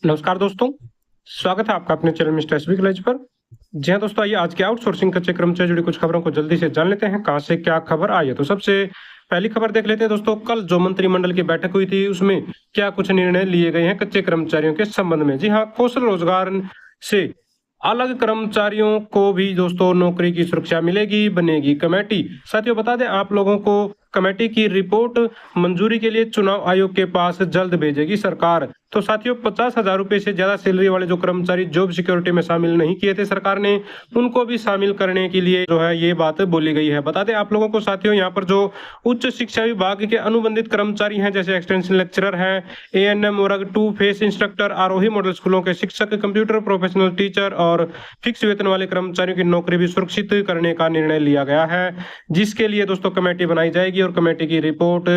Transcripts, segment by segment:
नमस्कार दोस्तों, स्वागत है आपका अपने चैनल मिस्टर एसबी कॉलेज पर। जी हाँ दोस्तों, आइए आज के आउटसोर्सिंग कच्चे क्रम से जुड़ी कुछ खबरों को जल्दी से जान लेते हैं कहाँ से क्या खबर आई है। तो सबसे पहली खबर देख लेते हैं दोस्तों, कल जो मंत्रिमंडल की बैठक हुई थी उसमें क्या कुछ निर्णय लिए गए हैं कच्चे कर्मचारियों के संबंध में। जी हाँ, कौशल रोजगार से अलग कर्मचारियों को भी दोस्तों नौकरी की सुरक्षा मिलेगी, बनेगी कमेटी। साथियों बता दें आप लोगों को, कमेटी की रिपोर्ट मंजूरी के लिए चुनाव आयोग के पास जल्द भेजेगी सरकार। तो साथियों 50,000 रुपए से ज्यादा सैलरी वाले जो कर्मचारी जॉब सिक्योरिटी में शामिल नहीं किए थे सरकार ने, उनको भी शामिल करने के लिए जो है ये बात बोली गई है। बता दें आप लोगों को साथियों, यहाँ पर जो उच्च शिक्षा विभाग के अनुबंधित कर्मचारी हैं जैसे एक्सटेंशन लेक्चरर हैं, एएनएम वर्ग 2 फेस इंस्ट्रक्टर, आरोही मॉडल स्कूलों के शिक्षक, कंप्यूटर प्रोफेशनल टीचर और फिक्स वेतन वाले कर्मचारियों की नौकरी भी सुरक्षित करने का निर्णय लिया गया है, जिसके लिए दोस्तों कमेटी बनाई जाएगी और कमेटी की रिपोर्ट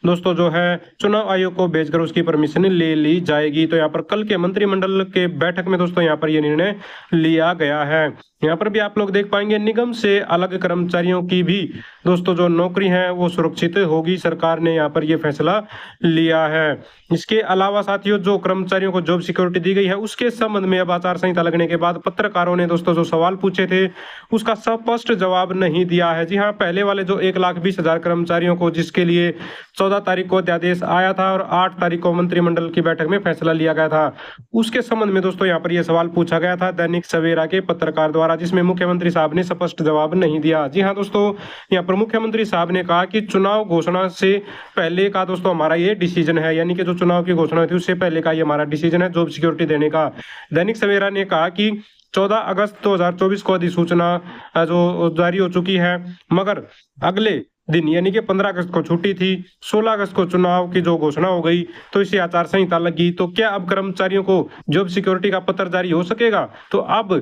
दोस्तों जो है चुनाव आयोग को भेजकर उसकी परमिशन ले ली जाएगी। तो यहाँ पर कल के मंत्रिमंडल के बैठक में दोस्तों यहाँ पर यह निर्णय लिया गया है। यहाँ पर भी आप लोग देख पाएंगे निगम से अलग कर्मचारियों की भी दोस्तों जो नौकरी है वो सुरक्षित होगी, सरकार ने यहाँ पर यह फैसला लिया है। इसके अलावा साथियों जो कर्मचारियों को जॉब सिक्योरिटी दी गई है उसके संबंध में अब आचार संहिता लगने के बाद पत्रकारों ने दोस्तों जो सवाल पूछे थे उसका स्पष्ट जवाब नहीं दिया है। जी हाँ, पहले वाले जो 1,20,000 कर्मचारियों को जिसके लिए 14 तारीख को अध्यादेश आया था और 8 तारीख को मंत्रिमंडल की बैठक में फैसला लिया गया था, उसके संबंध में दोस्तों यहाँ पर यह सवाल पूछा गया था दैनिक सवेरा के पत्रकार द्वारा, जिसमें मुख्यमंत्री साहब ने स्पष्ट जवाब नहीं दिया। जी हाँ दोस्तों, यहाँ पर मुख्यमंत्री साहब ने कहा कि चुनाव घोषणा से पहले का दोस्तों हमारा ये डिसीजन है, यानी कि जो चुनाव की घोषणा हुई थी उससे पहले का ये हमारा डिसीजन है जॉब सिक्योरिटी देने का। दैनिक सवेरा ने कहा कि 14 अगस्त 2024 को अधिसूचना जो जारी हो चुकी है, मगर अगले दिन यानी कि 15 अगस्त को छुट्टी थी, 16 अगस्त को चुनाव की जो घोषणा हो गई तो इसे आचार संहिता लगी। तो क्या अब कर्मचारियों को जॉब सिक्योरिटी का पत्र जारी हो सकेगा? तो अब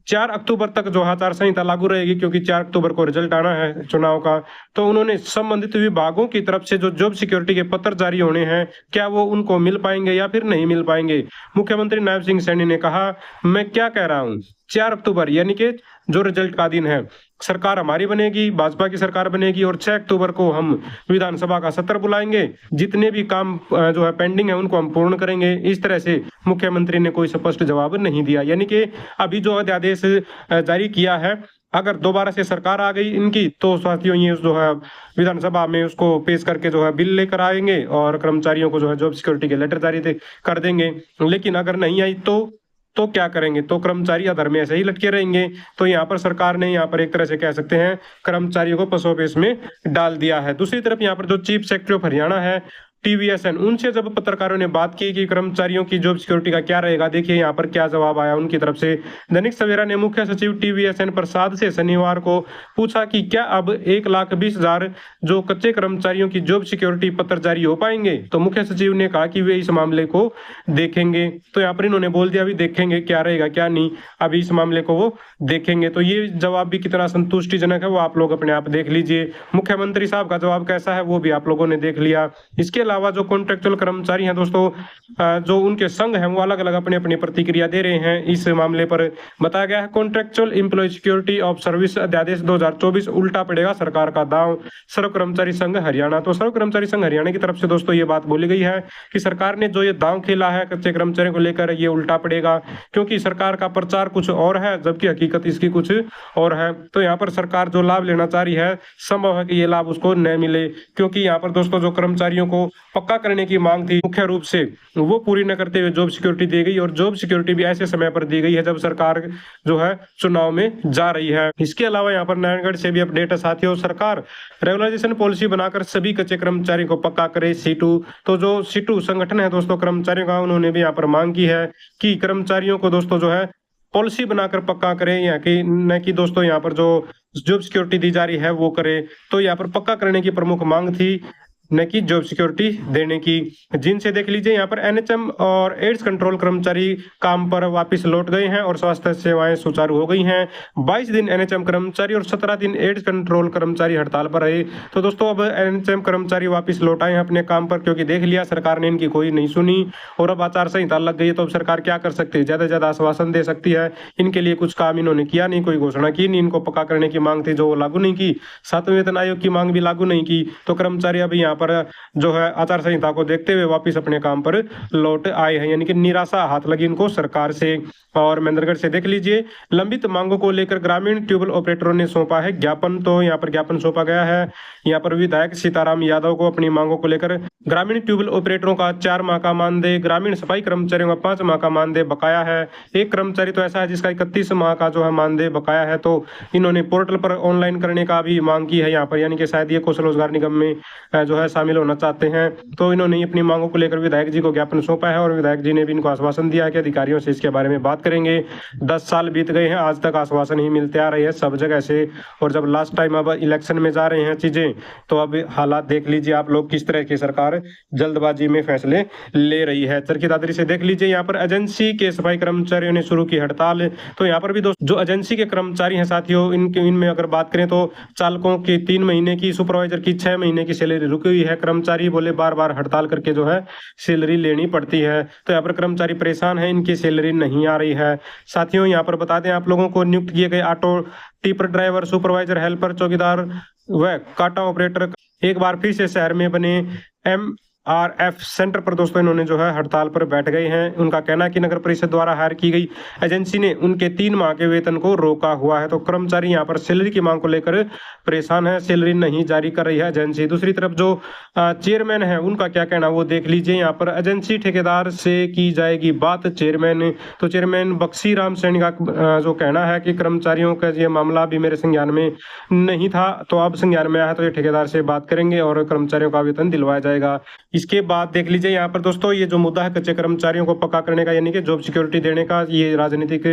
4 अक्टूबर तक जो आचार संहिता लागू रहेगी, क्योंकि 4 अक्टूबर को रिजल्ट आना है चुनाव का। तो उन्होंने संबंधित विभागों की तरफ से जो जॉब सिक्योरिटी के पत्र जारी होने हैं क्या वो उनको मिल पाएंगे या फिर नहीं मिल पाएंगे। मुख्यमंत्री नायब सिंह सैनी ने कहा, मैं क्या कह रहा हूँ, 4 अक्टूबर यानी कि जो रिजल्ट का दिन है, सरकार हमारी बनेगी, भाजपा की सरकार बनेगी और 6 अक्टूबर को हम विधानसभा का सत्र बुलाएंगे, जितने भी काम जो है पेंडिंग है उनको हम पूर्ण करेंगे। इस तरह से मुख्यमंत्री ने कोई स्पष्ट जवाब नहीं दिया। यानी कि अभी जो अध्यादेश जारी किया है, अगर दोबारा से सरकार आ गई इनकी तो साथियों ये जो है विधानसभा में उसको पेश करके जो है बिल लेकर आएंगे और कर्मचारियों को जो है जॉब सिक्योरिटी के लेटर जारी कर देंगे। लेकिन अगर नहीं आई तो क्या करेंगे? तो कर्मचारी अधर में ऐसे ही लटके रहेंगे। तो यहाँ पर सरकार ने यहाँ पर एक तरह से कह सकते हैं कर्मचारियों को पसोपेश में डाल दिया है। दूसरी तरफ यहाँ पर जो चीफ सेक्रेटरी ऑफ हरियाणा है टीवीएसएन, उनसे जब पत्रकारों ने बात की कि कर्मचारियों की जॉब सिक्योरिटी का क्या रहेगा, देखिए यहाँ पर क्या जवाब आया उनकी तरफ से। दैनिक सवेरा ने मुख्य सचिव टीवीएसएन प्रसाद से शनिवार को पूछा कि क्या अब 1,20,000 जो कच्चे कर्मचारियों की जॉब सिक्योरिटी पत्र जारी हो पाएंगे। तो मुख्य सचिव ने कहा कि वे इस मामले को देखेंगे। तो यहाँ पर इन्होंने बोल दिया अभी देखेंगे क्या रहेगा क्या नहीं, अभी इस मामले को वो देखेंगे। तो ये जवाब भी कितना संतुष्टिजनक है वो आप लोग अपने आप देख लीजिए। मुख्यमंत्री साहब का जवाब कैसा है वो भी आप लोगों ने देख लिया। इसके अलावा जो कॉन्ट्रेक्चुअल कर्मचारी हैं दोस्तों, जो उनके संघ हैं वो अलग अलग अपनी अपनी प्रतिक्रिया दे रहे हैं इस मामले पर। बताया गया है contractual employee security of service अध्यादेश 2024 उल्टा पड़ेगा सरकार का दांव, सर्व कर्मचारी संघ हरियाणा। तो सर्व कर्मचारी संघ हरियाणा की तरफ से दोस्तों ये बात बोली गई है कि सरकार ने जो ये दांव खेला है कच्चे कर्मचारियों को लेकर ये उल्टा पड़ेगा, क्योंकि सरकार का प्रचार कुछ और है जबकि हकीकत इसकी कुछ और है। तो यहाँ पर सरकार जो लाभ लेना चाह रही है संभव है कि ये लाभ उसको न मिले, क्योंकि यहाँ पर दोस्तों जो कर्मचारियों को पक्का करने की मांग थी मुख्य रूप से वो पूरी न करते हुए जॉब सिक्योरिटी दी गई, और जॉब सिक्योरिटी भी ऐसे समय पर दी गई है जब सरकार जो है चुनाव में जा रही है। इसके अलावा यहाँ पर नारायणगढ़ से भी अपडेट है साथियों, सरकार रेगुलराइजेशन पॉलिसी बनाकर सभी कच्चे कर्मचारियों को पक्का करे सीटू। तो जो सीटू संगठन है दोस्तों कर्मचारियों का, उन्होंने भी यहाँ पर मांग की है कि कर्मचारियों को दोस्तों जो है पॉलिसी बनाकर पक्का करें, यहाँ की न कि दोस्तों यहाँ पर जो जॉब सिक्योरिटी दी जा रही है वो करे। तो यहाँ पर पक्का करने की प्रमुख मांग थी, न कि जॉब सिक्योरिटी देने की। जिनसे देख लीजिए यहाँ पर एनएचएम और एड्स कंट्रोल कर्मचारी काम पर वापस लौट गए हैं और स्वास्थ्य सेवाएं सुचारू हो गई हैं। 22 दिन एनएचएम कर्मचारी और 17 दिन एड्स कंट्रोल कर्मचारी हड़ताल पर रहे। तो दोस्तों अब एनएचएम कर्मचारी वापस लौट आए हैं अपने काम पर, क्योंकि देख लिया सरकार ने इनकी कोई नहीं सुनी और अब आचार संहिता लग गई है। तो अब सरकार क्या कर सकती है? ज्यादा से ज्यादा आश्वासन दे सकती है। इनके लिए कुछ काम इन्होंने किया नहीं, कोई घोषणा की नहीं, इनको पक्का करने की मांग थी जो लागू नहीं की, 7वें वेतन आयोग की मांग भी लागू नहीं की। तो कर्मचारी अब यहाँ यहाँ पर जो है आचार संहिता को देखते हुए वापिस अपने काम पर लौट आए हैं, यानी कि निराशा हाथ लगी इनको सरकार से। और महेंद्रगढ़ से देख लीजिए, लंबित मांगों को लेकर ग्रामीण ट्यूबवेल ऑपरेटरों ने सौंपा है ज्ञापन। तो यहाँ पर ज्ञापन सौंपा गया है। यहाँ पर विधायक सीताराम यादव को अपनी मांगों को लेकर ग्रामीण ट्यूबवेल ऑपरेटरों का 4 माह का मानदेय, ग्रामीण सफाई कर्मचारियों का 5 माह का मानदेय बकाया है। एक कर्मचारी तो ऐसा है जिसका 31 माह का जो है मानदेय बकाया है। तो इन्होंने पोर्टल पर ऑनलाइन करने का भी मांग की है यहाँ पर, यानी कि शायद ये कौशल रोजगार निगम में जो है शामिल होना चाहते हैं। तो इन्होंने अपनी मांगों को लेकर विधायक जी को ज्ञापन सौंपा है और विधायक जी ने भी इनको आश्वासन दिया है कि अधिकारियों से इसके बारे में बात करेंगे। 10 साल बीत गए हैं, आज तक आश्वासन ही मिलते आ रही है सब जगह से। और जब लास्ट टाइम अब इलेक्शन में जा रहे हैं चीजें, तो अब हालात देख लीजिए आप लोग किस तरह की सरकार जल्दबाजी में फैसले ले रही है। चरखी दादरी से देख लीजिए, यहाँ पर एजेंसी के सफाई कर्मचारियों ने शुरू की हड़ताल। तो यहाँ पर भी दोस्तों जो एजेंसी के कर्मचारी हैं साथियों, इनमें अगर बात करें तो चालकों की 3 महीने की, सुपरवाइजर की 6 महीने की सैलरी रुकी हुई है। कर्मचारी बोले बार बार हड़ताल करके जो है सैलरी लेनी पड़ती है। तो यहाँ पर कर्मचारी परेशान है, इनकी सैलरी नहीं आ रही है। साथियों यहाँ पर बता दें आप लोगों को, नियुक्त किए गए auto tipper driver, supervisor, helper, चौकीदार व काटा ऑपरेटर एक बार फिर से शहर में बने MRF सेंटर पर दोस्तों इन्होंने जो है हड़ताल पर बैठ गए हैं। उनका कहना है कि नगर परिषद द्वारा हायर की गई एजेंसी ने उनके 3 माह के वेतन को रोका हुआ है। तो कर्मचारी यहाँ पर सैलरी की मांग को लेकर परेशान है, सैलरी नहीं जारी कर रही है एजेंसी। दूसरी तरफ जो चेयरमैन है उनका क्या कहना वो देख लीजिए। यहाँ पर एजेंसी ठेकेदार से की जाएगी बात, चेयरमैन। तो चेयरमैन बक्सी राम सैनी का जो कहना है कि कर्मचारियों का ये मामला भी मेरे संज्ञान में नहीं था, तो अब संज्ञान में आया तो ये ठेकेदार से बात करेंगे और कर्मचारियों का वेतन दिलवाया जाएगा। इसके बाद देख लीजिए यहाँ पर दोस्तों, ये जो मुद्दा है कच्चे कर्मचारियों को पक्का करने का, यानी कि जॉब सिक्योरिटी देने का, ये राजनीतिक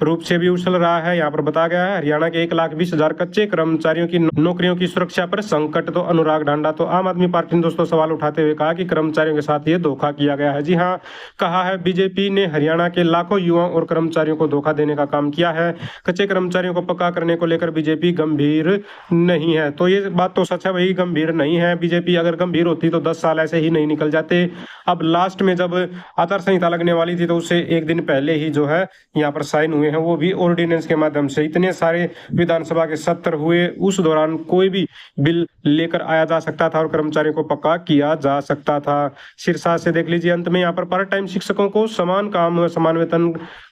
रूप से भी उछल रहा है। यहाँ पर बताया गया है हरियाणा के 1,20,000 कच्चे कर्मचारियों की नौकरियों की सुरक्षा पर संकट। तो अनुराग ढांडा, तो आम आदमी पार्टी ने दोस्तों सवाल उठाते हुए कहा कि कर्मचारियों के साथ ये धोखा किया गया है। जी हाँ, कहा है बीजेपी ने हरियाणा के लाखों युवाओं और कर्मचारियों को धोखा देने का काम किया है। कच्चे कर्मचारियों को पक्का करने को लेकर बीजेपी गंभीर नहीं है। तो ये बात तो सच है, वही गंभीर नहीं है। बीजेपी अगर गंभीर होती तो 10 साल ऐसे ही नहीं निकल जाते। अब लास्ट में जब आचार संहिता लगने वाली थी तो उससे एक दिन पहले ही जो है यहाँ पर साइन हुए हैं, वो भी ऑर्डिनेंस के माध्यम से। इतने सारे विधानसभा के सत्र हुए, उस दौरान कोई भी बिल लेकर आया जा सकता था और कर्मचारियों को पक्का किया जा सकता था। शीर्षा से देख लीजिए, अंत में यहाँ पर पार्ट टाइम शिक्षकों को समान काम समान वेतन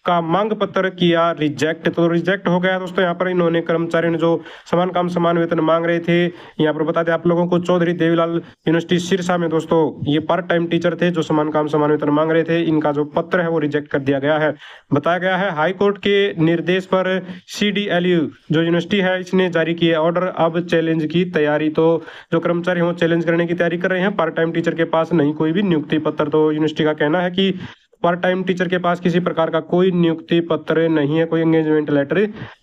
का मांग पत्र किया रिजेक्ट। तो रिजेक्ट हो गया दोस्तों। यहाँ पर इन्होंने कर्मचारियों ने जो समान काम समान वेतन मांग रहे थे, यहाँ पर बता दें आप लोगों को, चौधरी देवीलाल यूनिवर्सिटी सिरसा में दोस्तों ये पार्ट टाइम टीचर थे जो समान काम समान वेतन मांग रहे थे। इनका जो पत्र है वो रिजेक्ट कर दिया गया है। बताया गया है हाई कोर्ट के निर्देश पर CDLU जो यूनिवर्सिटी है इसने जारी किया ऑर्डर, अब चैलेंज की तैयारी। तो जो कर्मचारी हैं वो चैलेंज करने की तैयारी कर रहे हैं। पार्ट टाइम टीचर के पास नहीं कोई भी नियुक्ति पत्र। तो यूनिवर्सिटी का कहना है कि पार्ट टाइम टीचर के पास किसी प्रकार का कोई नियुक्ति पत्र नहीं है, कोई एंगेजमेंट लेटर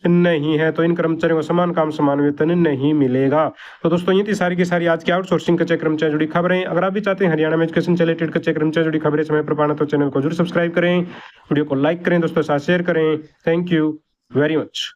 नहीं है। तो इन कर्मचारियों को समान काम समान वेतन नहीं मिलेगा। तो दोस्तों ये थी सारी की सारी आज की आउटसोर्सिंग कच्चे कर्मचारी जुड़ी खबरें। अगर आप भी चाहते हैं हरियाणा में एजुकेशन से रिलेटेड कच्चे कर्मचारी जुड़ी खबरें समय पर पाना, तो चैनल को जरूर सब्सक्राइब करें, वीडियो को लाइक करें, दोस्तों के साथ शेयर करें। Thank you very much.